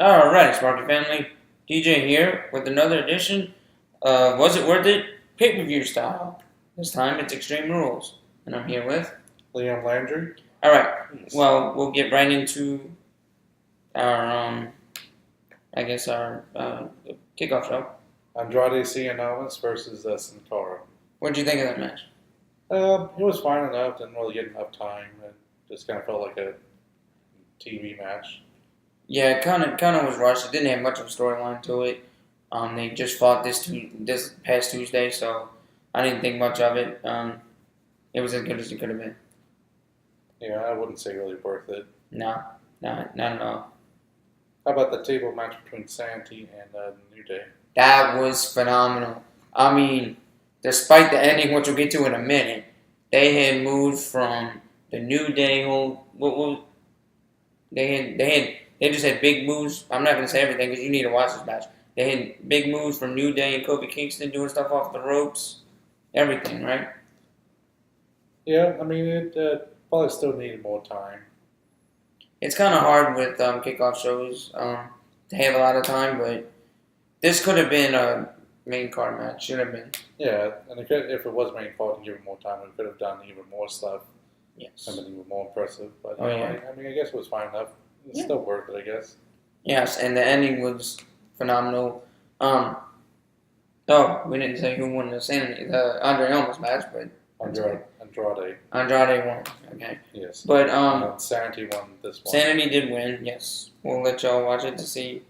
Alright, Sparky family. DJ here with another edition of Was It Worth It? Pay-per-view style. This time it's Extreme Rules. And I'm here with Liam Landry. Alright, well, we'll get right into our, our kickoff show. Andrade Cien Almas versus Sin Cara. What'd you think of that match? It was fine enough. Didn't really get enough time. It just kind of felt like a TV match. Yeah, it kind of was rushed. It didn't have much of a storyline to it. They just fought this past Tuesday, so I didn't think much of it. It was as good as it could have been. Yeah, I wouldn't say really worth it. No, not at all. How about the table match between Sanity and New Day? That was phenomenal. I mean, despite the ending, which we'll get to in a minute, they had moved from the New Day They just had big moves. I'm not going to say everything because you need to watch this match. They had big moves from New Day and Kofi Kingston doing stuff off the ropes. Everything, right? Yeah, I mean, it probably still needed more time. It's kind of hard with kickoff shows to have a lot of time, but this could have been a main card match. Should have been. Yeah, and if it was main card and given more time, it could have done even more stuff. Yes. And been even more impressive. But Oh, yeah. I mean, I guess it was fine enough. It's still worth it, I guess. Yes, and the ending was phenomenal. We didn't say who won the Andre Almas match, but Andrade. Andrade won. Okay, Yes. but And Sanity won this one. Sanity did win. Yes, we'll let y'all watch it to see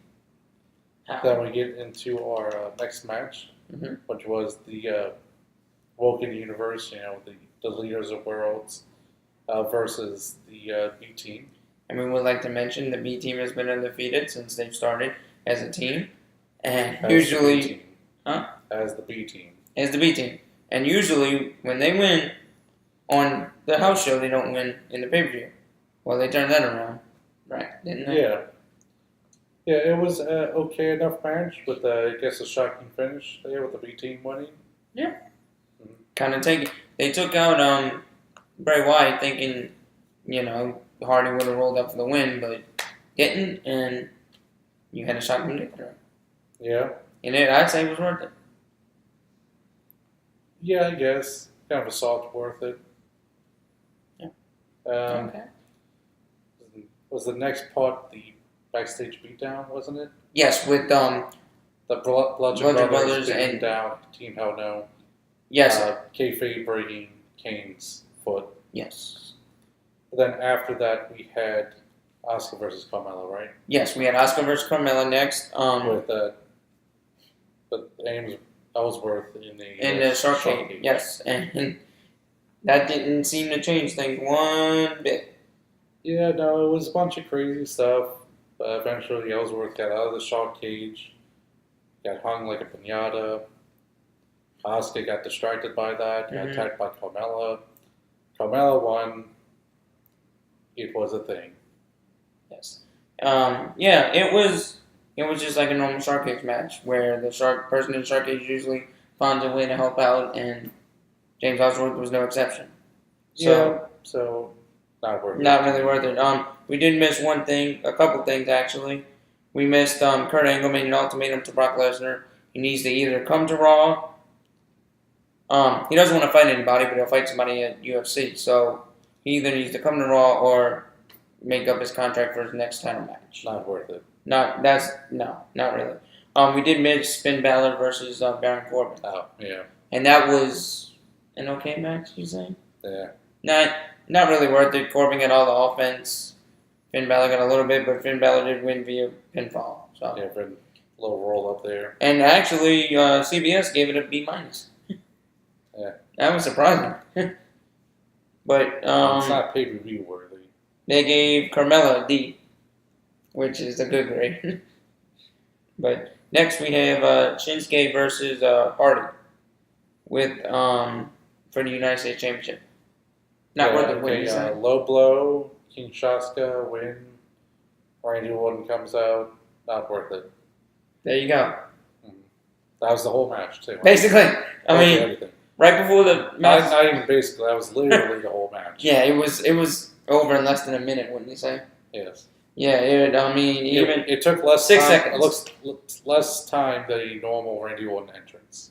how. Then we get into our next match, Mhm. which was the Woken Universe, the leaders of worlds, versus the B Team. And we would like to mention the B team has been undefeated since they've started as a team, and usually As the B Team. as the B team. And usually when they win on the house show, they don't win in the pay-per-view. Well, they turned that around, right? Didn't they? Yeah. Yeah, it was an okay enough match with, I guess, a shocking finish there with the B Team winning. They took out Bray Wyatt thinking, Hardy would have rolled up for the win, but didn't, and you had a shotgun victory. Yeah. And I'd say it was worth it. Yeah, I guess. Kind of a salt worth it. Yeah. Okay. Okay. Was the next part the backstage beatdown, wasn't it? Yes, with The Bludgeon Brothers and beating down Team Hell No. yes, Kayfabe breaking Kane's foot. yes, Then after that, we had Asuka versus Carmella, right? yes. We had Asuka versus Carmella next. With Ames Ellsworth in The Shark Cage. Yes, and that didn't seem to change things one bit. Yeah, no, it was a bunch of crazy stuff. But eventually, Ellsworth got out of the Shark Cage, got hung like a piñata. Asuka got distracted by that, got attacked by Carmella. Carmella won. It was a thing. Yes. It was just like a normal Shark Cage match where the person in the Shark Cage usually finds a way to help out, and James Ellsworth was no exception. So not worth it. Not really worth it. We did miss one thing, a couple things actually. We missed Kurt Angle made an ultimatum to Brock Lesnar. He needs to either come to Raw. He doesn't want to fight anybody, but he'll fight somebody at UFC. So he either needs to come to Raw or make up his contract for his next title match. Not worth it. Not really. We did miss Finn Balor versus Baron Corbin. Oh, yeah. And that was an okay match, you say? Yeah. Not really worth it. Corbin got all the offense. Finn Balor got a little bit, but Finn Balor did win via pinfall. So. Yeah, for a little roll up there. And actually, CBS gave it a B-. Yeah. That was surprising. But It's not pay-per-view worthy. they gave Carmella a D, which is a good grade. But next we have Shinsuke versus Hardy with for the United States Championship. Not worth it. What do you say? Low blow, Kinshasa win. Randy Orton comes out. Not worth it. There you go. That was the whole match too. Basically, I mean, everything. right before the match. Not even basically. That was literally the whole match. Yeah, it was over in less than a minute, wouldn't you say? Yes. Yeah, I mean, even It took less 6 time. seconds. It looks less time than a normal Randy Orton entrance.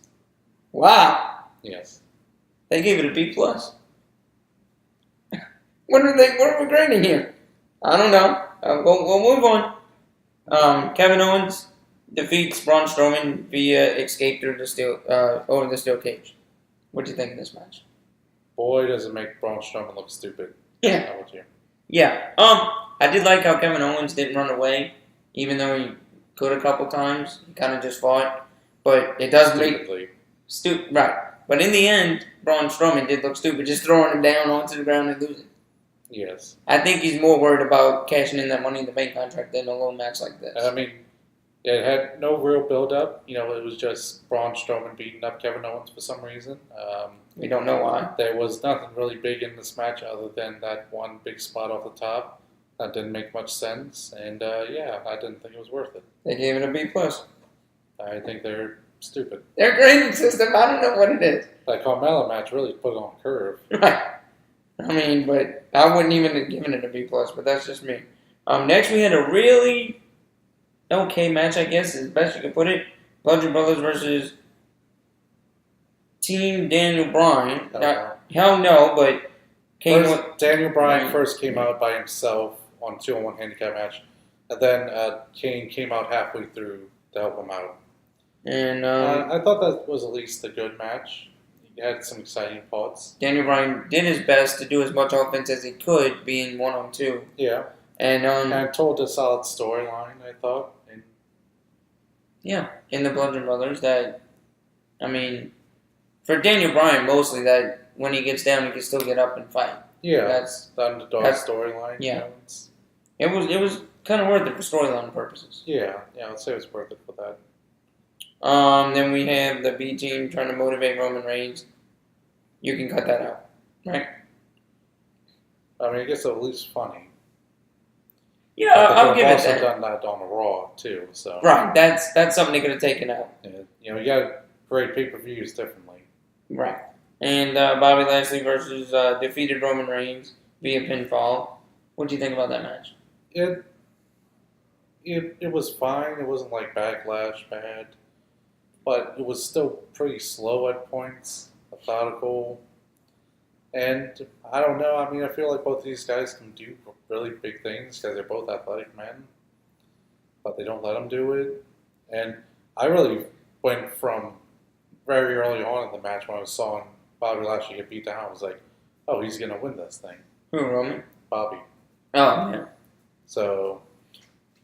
wow, Yes. they gave it a B plus. What are we grading here? I don't know. We'll move on. Kevin Owens defeats Braun Strowman via escape through the steel over the steel cage. What do you think of this match? Boy, does it make Braun Strowman look stupid. Yeah. How about you? Yeah. I did like how Kevin Owens didn't run away, even though he could a couple times. He kind of just fought, but it does make Stupidly. right. But in the end, Braun Strowman did look stupid, just throwing him down onto the ground and losing. Yes. I think he's more worried about cashing in that Money in the Bank contract than a little match like this. And I mean, yeah, it had no real build up. You know, it was just Braun Strowman beating up Kevin Owens for some reason. We don't know why. There was nothing really big in this match other than that one big spot off the top. That didn't make much sense. And yeah, I didn't think it was worth it. They gave it a B plus. I think they're stupid. Their grading system, I don't know what it is. That Carmella match really put it on curve. Right. I mean, but I wouldn't even have given it a B plus, but that's just me. Next we had a really okay match, I guess, is the best you can put it. Bludgeon Brothers versus Team Daniel Bryan. Hell no, but Daniel Bryan first came out by himself on 2-on-1 handicap match, and then Kane came out halfway through to help him out. And I thought that was at least a good match. He had some exciting parts. Daniel Bryan did his best to do as much offense as he could, being 1-on-2. Yeah. And told a solid storyline, I thought. And yeah, in the Bludgeon Brothers, that, I mean, for Daniel Bryan mostly, that when he gets down, he can still get up and fight. yeah, That's the underdog storyline. yeah. You know, it was kind of worth it for storyline purposes. yeah, I'd say it's worth it for that. Then we have the B team trying to motivate Roman Reigns. You can cut that out, right? I mean, I guess at least funny. Yeah, I'll give it also that. done that on the Raw too, so Right, that's something they could have taken out. yeah, you know, you got to grade pay-per-views differently. Right. And Bobby Lashley versus defeated Roman Reigns via pinfall. What do you think about that match? It was fine. It wasn't like Backlash bad, but it was still pretty slow at points, methodical. And I don't know. I mean, I feel like both of these guys can do really big things because they're both athletic men, but they don't let them do it. And I really went from very early on in the match when I saw Bobby Lashley get beat down. I was like, oh, he's going to win this thing. Who, Roman? Bobby. Oh, yeah. So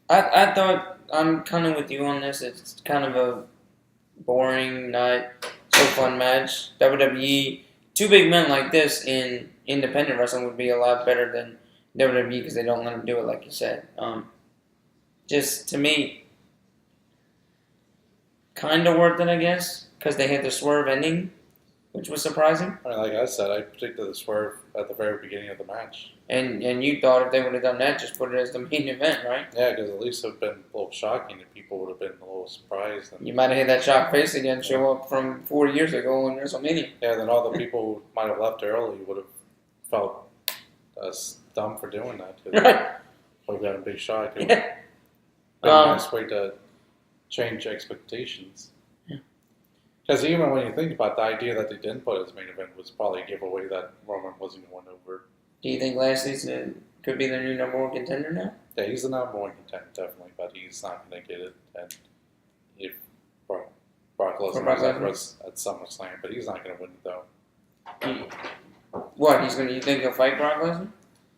I thought, I'm kind of with you on this. It's kind of a boring, not so fun match. WWE, two big men like this in independent wrestling would be a lot better than WWE because they don't let them do it, like you said. Just to me, kind of worth it, I guess, because they had the swerve ending, which was surprising. I mean, like I said, I predicted the swerve at the very beginning of the match. And you thought if they would have done that, just put it as the main event, right? Yeah, because at least it would have been a little shocking if people would have been a little surprised. And, You might have had that shock face again show up from 4 years ago in WrestleMania. yeah, then all the people who might have left early would have felt dumb for doing that. Cause Right. would have got a big shock. It would Yeah. be a nice way to change expectations. Yeah. Because even when you think about the idea that they didn't put as main event was probably a giveaway that Roman wasn't going to win over. Do you think Lashley's could be the new number one contender now? Yeah, he's the number one contender, definitely, but he's not going to get it. And if Brock Lesnar was at SummerSlam, but he's not going to win it, though. What, you think he'll fight Brock Lesnar?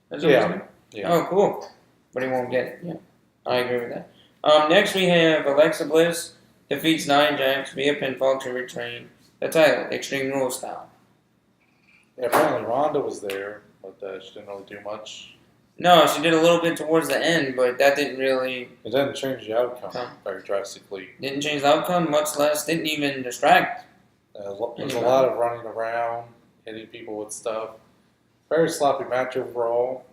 That's what Yeah. you're saying? Yeah. Oh, cool. But he won't get it. Yeah, I agree with that. Next we have Alexa Bliss defeats Nia Jax via pinfall to retain the title, Extreme Rules style. Yeah, apparently Ronda was there, but she didn't really do much. No, she did a little bit towards the end, but that didn't really... It didn't change the outcome Okay. very drastically. Didn't change the outcome, much less didn't even distract. There's a lot of running around, hitting people with stuff. Very sloppy match overall.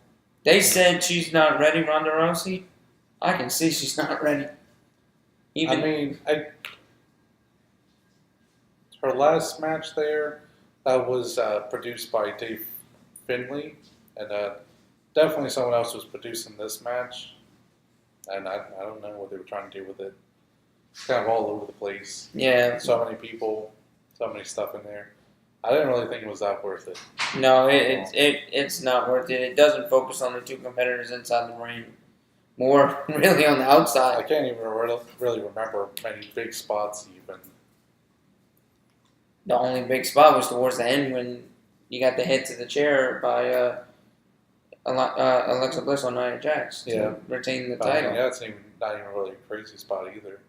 They said she's not ready, Ronda Rousey. I can see she's not ready. Her last match there, that was produced by Dave Finlay, and definitely someone else was producing this match. and I don't know what they were trying to do with it. It's kind of all over the place. Yeah, So many people, so many stuff in there. I didn't really think it was that worth it. no, it's not worth it. It doesn't focus on the two competitors inside the ring. More really on the I outside. can't even really remember many big spots even. The only big spot was towards the end when you got the hit to the chair by Alexa Bliss on Nia Jax to retain the But I title. mean, that's not even really a crazy spot either.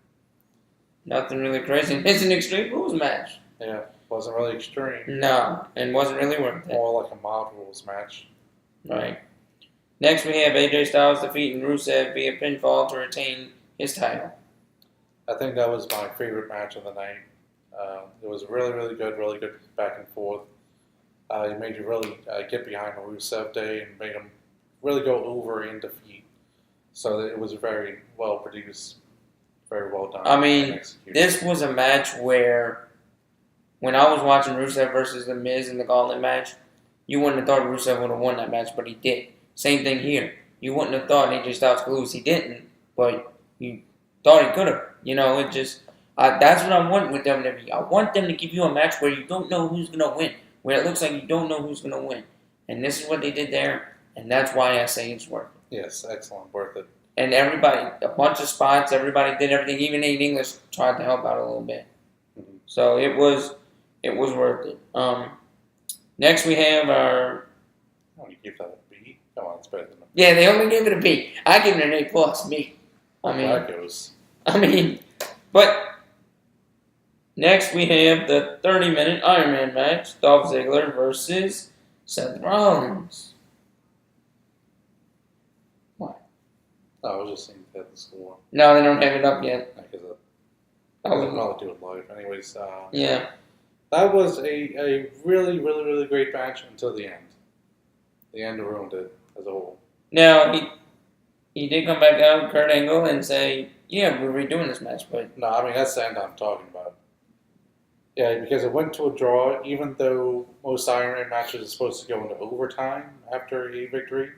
Nothing really crazy. It's an Extreme Rules match. Yeah, wasn't really extreme. No, and wasn't really worth it. More like a mod rules match. Right. Next, we have AJ Styles defeating Rusev via pinfall to retain his title. I think that was my favorite match of the night. It was really good back and forth. It made you really get behind the Rusev Day and made him really go over in defeat. So it was very well produced, very well done. I mean, and executed. this was a match where, when I was watching Rusev versus The Miz in the Gauntlet match, you wouldn't have thought Rusev would have won that match, but he did. Same thing here. You wouldn't have thought AJ Styles could lose. He didn't, but you thought he could have. You know, it just... that's what I want with WWE. I want them to give you a match where you don't know who's going to win, where it looks like you don't know who's going to win. And this is what they did there, and that's why I say it's worth it. Yes, excellent, worth it. And everybody, a bunch of spots, everybody did everything. Even Nate English tried to help out a little bit. Mm-hmm. So it was worth it. Next we have our... Oh, you give that a B? Come on, it's better than a B. Yeah, they only gave it a B. I give it an A+. Me. That goes. But next we have the 30-minute Iron Man match. Dolph Ziggler versus Seth Rollins. What? No, I was just saying that the score. No, they don't have it up yet. Because I I'll wouldn't- probably do it live. Anyways, Yeah. that was a really great match until the end. The end ruined it as a whole. Now, he did come back out, Kurt Angle, and say, yeah, we're redoing this match, but... No, I mean, that's the end I'm talking about. Yeah, because it went to a draw, even though most Iron Man matches are supposed to go into overtime after a victory.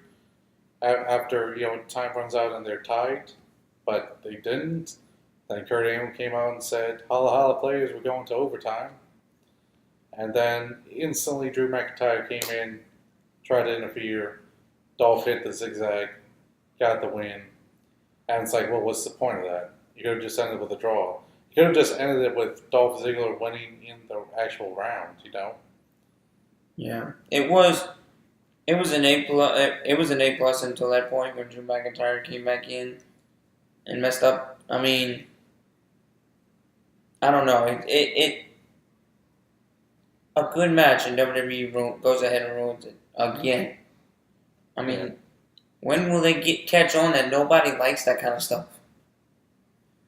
After, time runs out and they're tied. But they didn't. Then Kurt Angle came out and said, holla holla players, we're going to overtime. And then instantly Drew McIntyre came in, tried to interfere. Dolph hit the zigzag, got the win. And it's like, well, what's the point of that? You could have just ended with a draw. You could have just ended it with Dolph Ziggler winning in the actual round, Yeah. It was an A+. It was an A+ until that point when Drew McIntyre came back in and messed up. I mean, I don't know. It a good match in WWE goes ahead and ruins it again. I mean, when will they catch on that nobody likes that kind of stuff?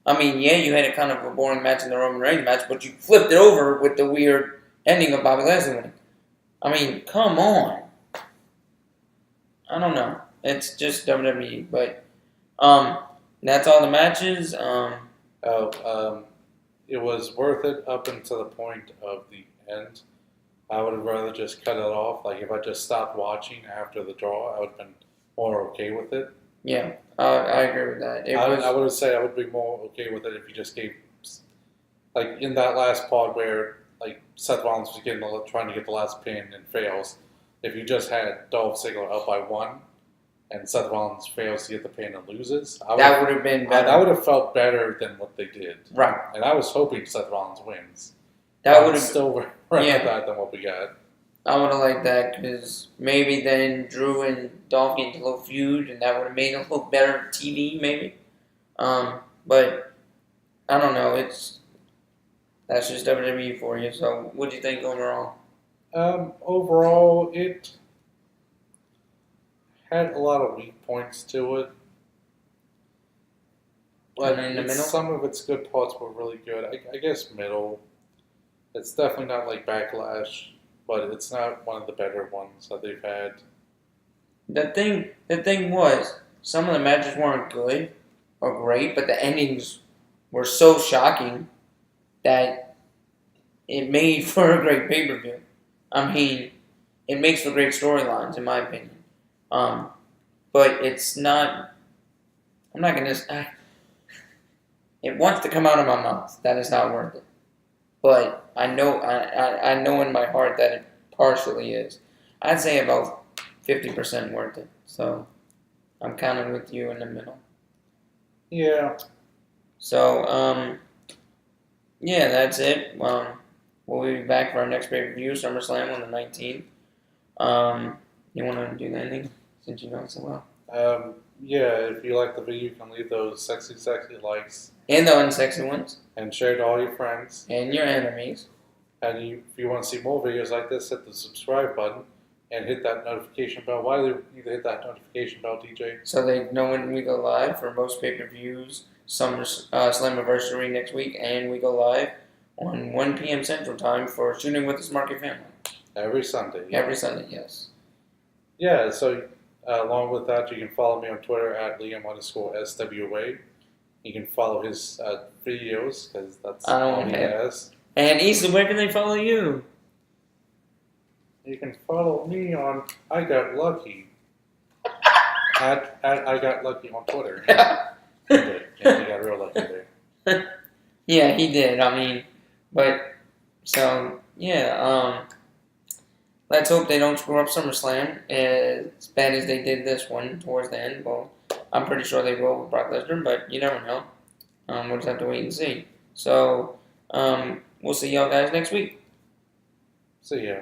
I mean, yeah, you had a kind of a boring match in the Roman Reigns match, but you flipped it over with the weird ending of Bobby Lashley winning. I mean, come on. I don't know. It's just WWE, but that's all the matches. It was worth it up until the point of the end. I would have rather just cut it off. Like, if I just stopped watching after the draw, I would have been more okay with it. Yeah, I agree with that. I would say I would be more okay with it if you just gave, like, in that last pod where, like, Seth Rollins was trying to get the last pin and fails. If you just had Dolph Ziggler up by 1, and Seth Rollins fails to get the pin and loses, that would have been better. That would have felt better than what they did. Right. And I was hoping Seth Rollins wins. That would have still rather that than what we got. I would have liked that because maybe then Drew and Dolph get into a little feud, and that would have made it a little better TV, maybe. But I don't know. That's just WWE for you. So, what do you think overall? Overall, it had a lot of weak points to it. What, in the middle? Some of its good parts were really good. I guess middle. It's definitely not like Backlash, but it's not one of the better ones that they've had. The thing was, some of the matches weren't good or great, but the endings were so shocking that it made for a great pay-per-view. I mean, it makes for great storylines, in my opinion. But it's not... I'm not gonna. It wants to come out of my mouth. That is not worth it. But I know, I know in my heart that it partially is. I'd say about 50% worth it. So I'm kind of with you in the middle. Yeah. So yeah, that's it. We'll be back for our next pay-per-view, SummerSlam on the 19th. You want to do anything since you know it so well? Yeah, if you like the video, you can leave those sexy likes And the unsexy ones. and share it to all your friends. And your enemies. And if you want to see more videos like this, hit the subscribe button and hit that notification bell. Why do you need to hit that notification bell, DJ? So they know when we go live for most pay-per-views. Slammiversary next week, and we go live on 1 p.m. Central Time for Shooting with the Smarky Family. Every Sunday. Every Sunday, yes. Yeah, so along with that, you can follow me on Twitter at Liam_SWA. You can follow his videos, because that's all he has. And Issa, where can they follow you? You can follow me on I Got Lucky. at I Got Lucky on Twitter. Yeah, you got real lucky there. Yeah, he did. I mean, but, so, yeah, let's hope they don't screw up SummerSlam as bad as they did this one towards the end. Well, I'm pretty sure they will with Brock Lesnar, but you never know. We'll just have to wait and see. So, we'll see y'all guys next week. See ya.